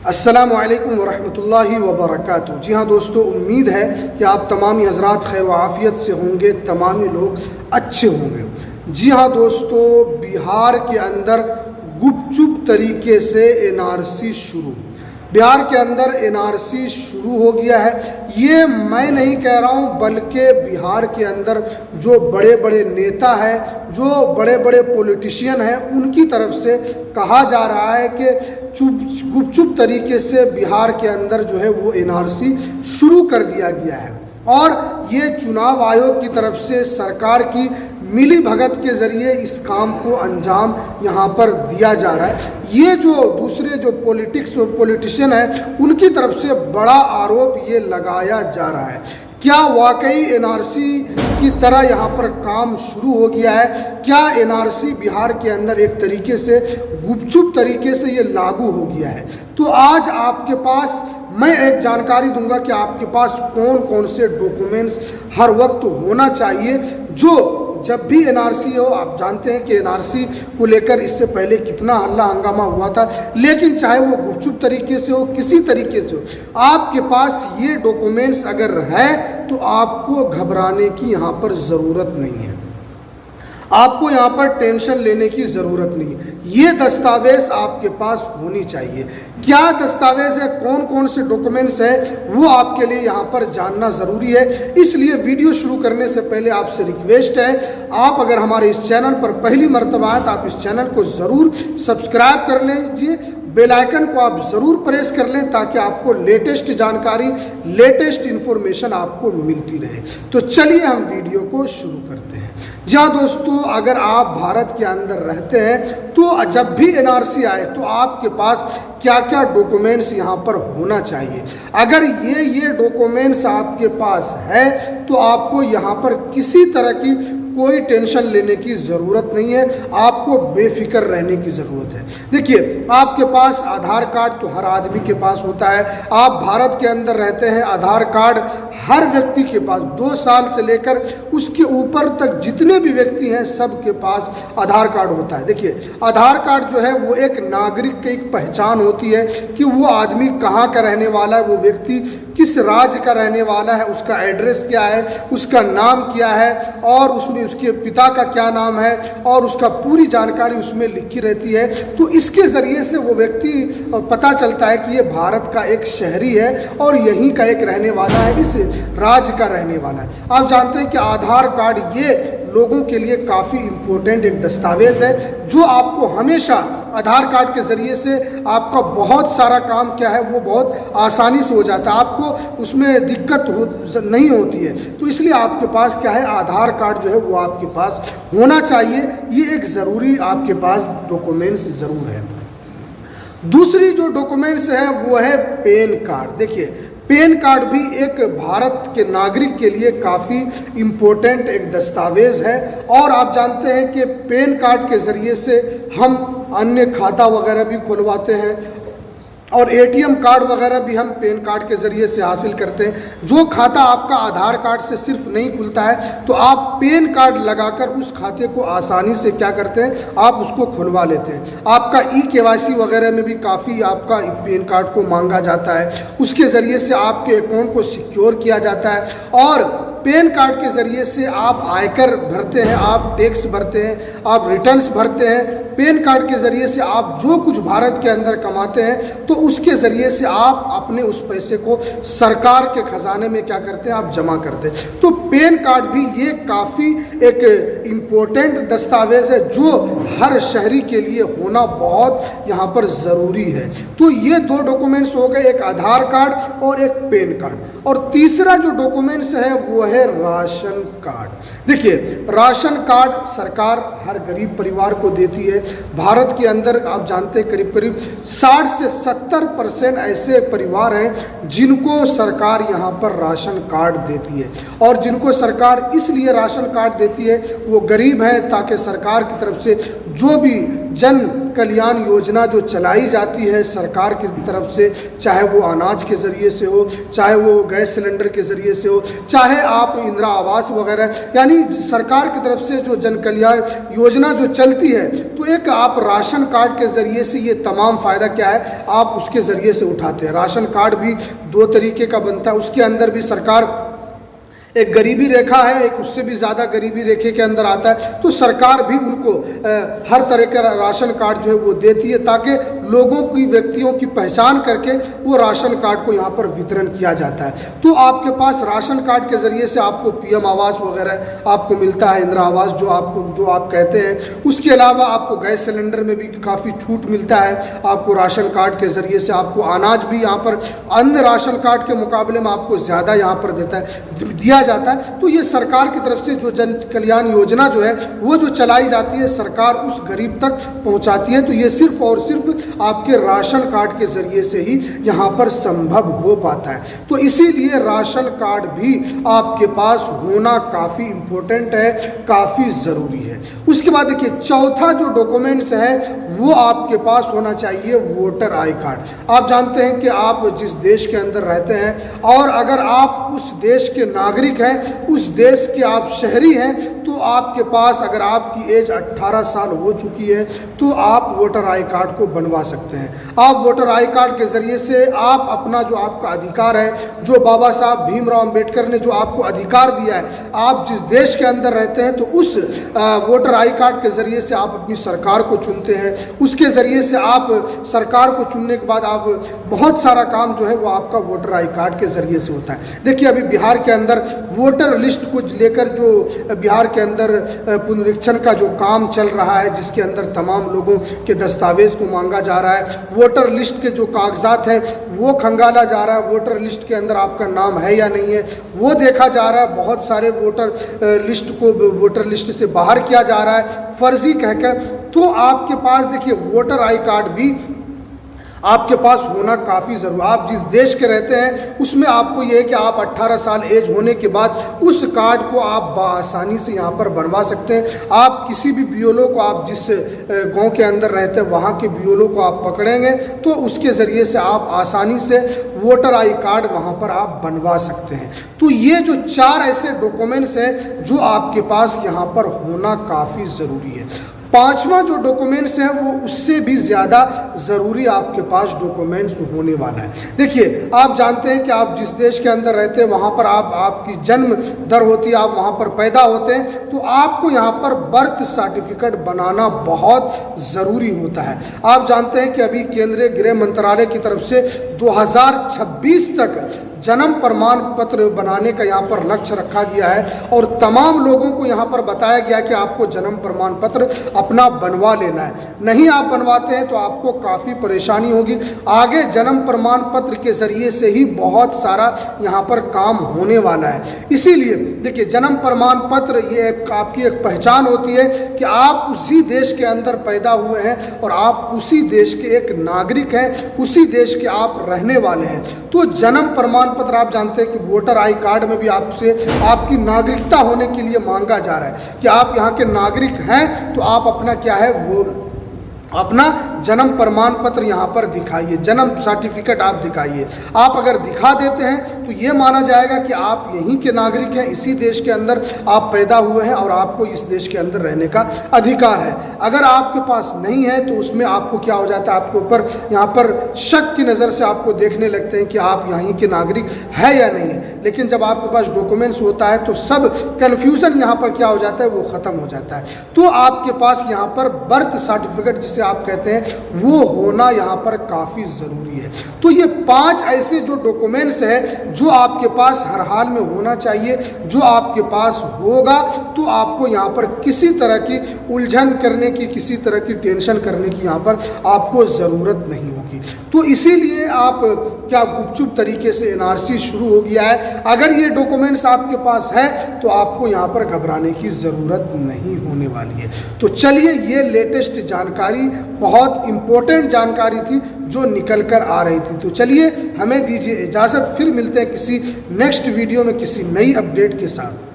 अस्सलामु अलैकुम वरहमतुल्लाहि वबरकातुहू। जी हाँ दोस्तों, उम्मीद है कि आप तमामी हज़रात खैर व आफ़ियत से होंगे, तमामी लोग अच्छे होंगे। जी हाँ दोस्तों, बिहार के अंदर गुपचुप तरीके से एनआरसी शुरू, बिहार के अंदर एनआरसी शुरू हो गया है। ये मैं नहीं कह रहा हूँ, बल्कि बिहार के अंदर जो बड़े बड़े नेता हैं, जो बड़े बड़े पॉलिटिशियन हैं, उनकी तरफ से कहा जा रहा है कि गुपचुप तरीके से बिहार के अंदर जो है वो एनआरसी शुरू कर दिया गया है। और ये चुनाव आयोग की तरफ से सरकार की मिली भगत के ज़रिए इस काम को अंजाम यहाँ पर दिया जा रहा है। ये जो दूसरे जो पॉलिटिशियन हैं, उनकी तरफ से बड़ा आरोप ये लगाया जा रहा है। क्या वाकई एनआरसी की तरह यहाँ पर काम शुरू हो गया है? क्या एनआरसी बिहार के अंदर एक तरीके से गुपचुप तरीके से ये लागू हो गया है? तो आज आपके पास मैं एक जानकारी दूंगा कि आपके पास कौन कौन से डॉक्यूमेंट्स हर वक्त होना चाहिए, जो जब भी एनआरसी हो। आप जानते हैं कि एनआरसी को लेकर इससे पहले कितना हल्ला हंगामा हुआ था, लेकिन चाहे वो गुपचुप तरीके से हो, किसी तरीके से हो, आपके पास ये डॉक्यूमेंट्स अगर है तो आपको घबराने की यहाँ पर ज़रूरत नहीं है, आपको यहाँ पर टेंशन लेने की ज़रूरत नहीं है। ये दस्तावेज़ आपके पास होनी चाहिए। क्या दस्तावेज़ है, कौन कौन से डॉक्यूमेंट्स है, वो आपके लिए यहाँ पर जानना ज़रूरी है। इसलिए वीडियो शुरू करने से पहले आपसे रिक्वेस्ट है, आप अगर हमारे इस चैनल पर पहली मर्तबा है तो आप इस चैनल को ज़रूर सब्सक्राइब कर लीजिए, बेल आइकन को आप ज़रूर प्रेस कर लें, ताकि आपको लेटेस्ट जानकारी, लेटेस्ट इन्फॉर्मेशन आपको मिलती रहे। तो चलिए हम वीडियो को शुरू करते हैं। जहाँ दोस्तों, अगर आप भारत के अंदर रहते हैं तो जब भी एनआरसी आए तो आपके पास क्या क्या डॉक्यूमेंट्स यहाँ पर होना चाहिए। अगर ये डॉक्यूमेंट्स आपके पास है तो आपको यहाँ पर किसी तरह की कोई टेंशन लेने की ज़रूरत नहीं है, आपको बेफिक्र रहने की ज़रूरत है। देखिए, आपके पास आधार कार्ड तो हर आदमी के पास होता है। आप भारत के अंदर रहते हैं, आधार कार्ड हर व्यक्ति के पास, 2 साल से लेकर उसके ऊपर तक जितने भी व्यक्ति हैं सबके पास आधार कार्ड होता है। देखिए, आधार कार्ड जो है वो एक नागरिक की एक पहचान होती है कि वो आदमी कहाँ का रहने वाला है, वो व्यक्ति किस राज्य का रहने वाला है, उसका एड्रेस क्या है, उसका नाम क्या है, और उसमें उसके पिता का क्या नाम है, और उसका पूरी जानकारी उसमें लिखी रहती है। तो इसके ज़रिए से वो व्यक्ति पता चलता है कि ये भारत का एक शहरी है और यहीं का एक रहने वाला है, इस राज्य का रहने वाला है। आप जानते हैं कि आधार कार्ड ये लोगों के लिए काफ़ी इम्पोर्टेंट एक दस्तावेज़ है, जो आपको हमेशा आधार कार्ड के ज़रिए से आपका बहुत सारा काम क्या है वो बहुत आसानी से हो जाता है, आपको उसमें दिक्कत नहीं होती है। तो इसलिए आपके पास क्या है, आधार कार्ड जो है वो आपके पास होना चाहिए। ये एक ज़रूरी आपके पास डॉक्यूमेंट्स ज़रूर है। दूसरी जो डॉक्यूमेंट्स है वो है पैन कार्ड। देखिए, पैन कार्ड भी एक भारत के नागरिक के लिए काफ़ी इम्पोर्टेंट एक दस्तावेज़ है। और आप जानते हैं कि पैन कार्ड के ज़रिए से हम अन्य खाता वगैरह भी खुलवाते हैं, और एटीएम कार्ड वगैरह भी हम पैन कार्ड के ज़रिए से हासिल करते हैं। जो खाता आपका आधार कार्ड से सिर्फ नहीं खुलता है, तो आप पैन कार्ड लगाकर उस खाते को आसानी से क्या करते हैं, आप उसको खुलवा लेते हैं। आपका ई-केवाईसी वगैरह में भी काफ़ी आपका पैन कार्ड को मांगा जाता है, उसके ज़रिए से आपके अकाउंट को सिक्योर किया जाता है। और पैन कार्ड के ज़रिए से आप आयकर भरते हैं, आप टैक्स भरते हैं, आप रिटर्न्स भरते हैं। पैन कार्ड के ज़रिए से आप जो कुछ भारत के अंदर कमाते हैं, तो उसके ज़रिए से आप अपने उस पैसे को सरकार के ख़जाने में क्या करते हैं, आप जमा करते हैं। तो पैन कार्ड भी ये काफ़ी एक इम्पोर्टेंट दस्तावेज़ है, जो हर शहरी के लिए होना बहुत यहाँ पर ज़रूरी है। तो ये 2 डॉक्यूमेंट्स हो गए, एक आधार कार्ड और एक पैन कार्ड। और तीसरा जो डॉक्यूमेंट्स है वो है राशन कार्ड। देखिए, राशन कार्ड सरकार हर गरीब परिवार को देती है। भारत के अंदर आप जानते हैं करीब करीब 60 से 70% ऐसे परिवार हैं जिनको सरकार यहाँ पर राशन कार्ड देती है। और जिनको सरकार इसलिए राशन कार्ड देती है, वो गरीब हैं, ताकि सरकार की तरफ से जो भी जन कल्याण योजना जो चलाई जाती है सरकार की तरफ से, चाहे वो अनाज के ज़रिए से हो, चाहे वो गैस सिलेंडर के ज़रिए से हो, चाहे आप इंदिरा आवास वगैरह, यानी सरकार की तरफ से जो जन कल्याण योजना जो चलती है, तो एक आप राशन कार्ड के ज़रिए से ये तमाम फ़ायदा क्या है आप उसके ज़रिए से उठाते हैं। राशन कार्ड भी 2 तरीके का बनता है, उसके अंदर भी सरकार एक गरीबी रेखा है, एक उससे भी ज़्यादा गरीबी रेखे के अंदर आता है, तो सरकार भी उनको हर तरह का राशन कार्ड जो है वो देती है, ताकि लोगों की, व्यक्तियों की पहचान करके वो राशन कार्ड को यहाँ पर वितरण किया जाता है। तो आपके पास राशन कार्ड के ज़रिए से आपको पीएम आवास वगैरह आपको मिलता है, इंदिरा आवास जो आप कहते हैं। उसके अलावा आपको गैस सिलेंडर में भी काफ़ी छूट मिलता है, आपको राशन कार्ड के ज़रिए से आपको अनाज भी यहाँ पर अन्य राशन कार्ड के मुकाबले में आपको ज़्यादा यहाँ पर दिया जाता है। तो ये सरकार की तरफ से जो जन कल्याण योजना जो है वो जो चलाई जाती है, सरकार उस गरीब तक पहुंचाती है। तो ये सिर्फ और सिर्फ आपके राशन कार्ड के ज़रिए से ही यहाँ पर संभव हो पाता है। तो इसीलिए राशन कार्ड भी आपके पास होना काफ़ी इम्पोर्टेंट है, काफ़ी ज़रूरी है। उसके बाद देखिए चौथा जो डॉक्यूमेंट्स है वो आपके पास होना चाहिए वोटर आई कार्ड। आप जानते हैं कि आप जिस देश के अंदर रहते हैं और अगर आप उस देश के नागरिक हैं, उस देश के आप शहरी हैं, तो आपके पास अगर आपकी एज 18 साल हो चुकी है तो आप वोटर आई कार्ड को बनवा सकते हैं। आप वोटर आई कार्ड के ज़रिए से आप अपना जो आपका अधिकार है, जो बाबा साहब भीमराव अंबेडकर ने जो आपको अधिकार दिया है, आप जिस देश के अंदर रहते हैं तो उस वोटर आई कार्ड के ज़रिए से आप अपनी सरकार को चुनते हैं। उसके ज़रिए से आप सरकार को चुनने के बाद आप बहुत सारा काम जो है वो आपका वोटर आई कार्ड के ज़रिए से होता है। देखिए अभी बिहार के अंदर वोटर लिस्ट को लेकर जो बिहार के अंदर पुनरीक्षण का जो काम चल रहा है, जिसके अंदर तमाम लोगों के दस्तावेज को मांगा जा रहा है, वोटर लिस्ट के जो कागजात हैं वो खंगाला जा रहा है, वोटर लिस्ट के अंदर आपका नाम है या नहीं है वो देखा जा रहा है। बहुत सारे वोटर लिस्ट को वोटर लिस्ट से बाहर किया जा रहा है फर्जी कहकर। तो आपके पास देखिए वोटर आई कार्ड भी आपके पास होना काफ़ी ज़रूरी। आप जिस देश के रहते हैं उसमें आपको ये है कि आप 18 साल एज होने के बाद उस कार्ड को आप बआसानी से यहाँ पर बनवा सकते हैं। आप किसी भी बीएलओ को, आप जिस गांव के अंदर रहते हैं वहाँ के बीएलओ को आप पकड़ेंगे तो उसके ज़रिए से आप आसानी से वोटर आई कार्ड वहाँ पर आप बनवा सकते हैं। तो ये जो 4 ऐसे डॉक्यूमेंट्स हैं जो आपके पास यहाँ पर होना काफ़ी ज़रूरी है। 5वां जो डॉक्यूमेंट्स है वो उससे भी ज़्यादा ज़रूरी आपके पास डॉक्यूमेंट्स होने वाला है। देखिए आप जानते हैं कि आप जिस देश के अंदर रहते हैं वहाँ पर आपकी जन्म दर होती है, आप वहाँ पर पैदा होते हैं, तो आपको यहाँ पर बर्थ सर्टिफिकेट बनाना बहुत ज़रूरी होता है। आप जानते हैं कि अभी केंद्रीय गृह मंत्रालय की तरफ से 2026 तक जन्म प्रमाण पत्र बनाने का यहाँ पर लक्ष्य रखा गया है और तमाम लोगों को यहाँ पर बताया गया कि आपको जन्म प्रमाण पत्र अपना बनवा लेना है। नहीं आप बनवाते हैं तो आपको काफ़ी परेशानी होगी। आगे जन्म प्रमाण पत्र के ज़रिए से ही बहुत सारा यहाँ पर काम होने वाला है। इसीलिए देखिए जन्म प्रमाण पत्र ये आपकी एक पहचान होती है कि आप उसी देश के अंदर पैदा हुए हैं और आप उसी देश के एक नागरिक हैं, उसी देश के आप रहने वाले हैं। तो जन्म प्रमाण पत्र आप जानते हैं कि वोटर आई कार्ड में भी आपसे आपकी नागरिकता होने के लिए मांगा जा रहा है कि आप यहाँ के नागरिक हैं तो आप अपना क्या है वो अपना जन्म प्रमाण पत्र यहाँ पर दिखाइए, जन्म सर्टिफिकेट आप दिखाइए। आप अगर दिखा देते हैं तो ये माना जाएगा कि आप यहीं के नागरिक हैं, इसी देश के अंदर आप पैदा हुए हैं और आपको इस देश के अंदर रहने का अधिकार है। अगर आपके पास नहीं है तो उसमें आपको क्या हो जाता है, आपके ऊपर यहाँ पर शक की नज़र से आपको देखने लगते हैं कि आप यहीं के नागरिक है या नहीं है। लेकिन जब आपके पास डॉक्यूमेंट्स होता है तो सब कन्फ्यूज़न यहाँ पर क्या हो जाता है, वो ख़त्म हो जाता है। तो आपके पास यहाँ पर बर्थ सर्टिफिकेट जिसे आप कहते हैं वो होना यहाँ पर काफ़ी ज़रूरी है। तो ये 5 ऐसे जो डॉक्यूमेंट्स है जो आपके पास हर हाल में होना चाहिए, जो आपके पास होगा तो आपको यहाँ पर किसी तरह की उलझन करने की, किसी तरह की टेंशन करने की यहाँ पर आपको ज़रूरत नहीं होगी। तो इसीलिए आप क्या गुपचुप तरीके से एनआरसी शुरू हो गया है। अगर ये डॉक्यूमेंट्स आपके पास है तो आपको यहाँ पर घबराने की ज़रूरत नहीं होने वाली है। तो चलिए ये लेटेस्ट जानकारी बहुत इम्पोर्टेंट जानकारी थी जो निकल कर आ रही थी। तो चलिए हमें दीजिए इजाज़त, फिर मिलते हैं किसी नेक्स्ट वीडियो में किसी नई अपडेट के साथ।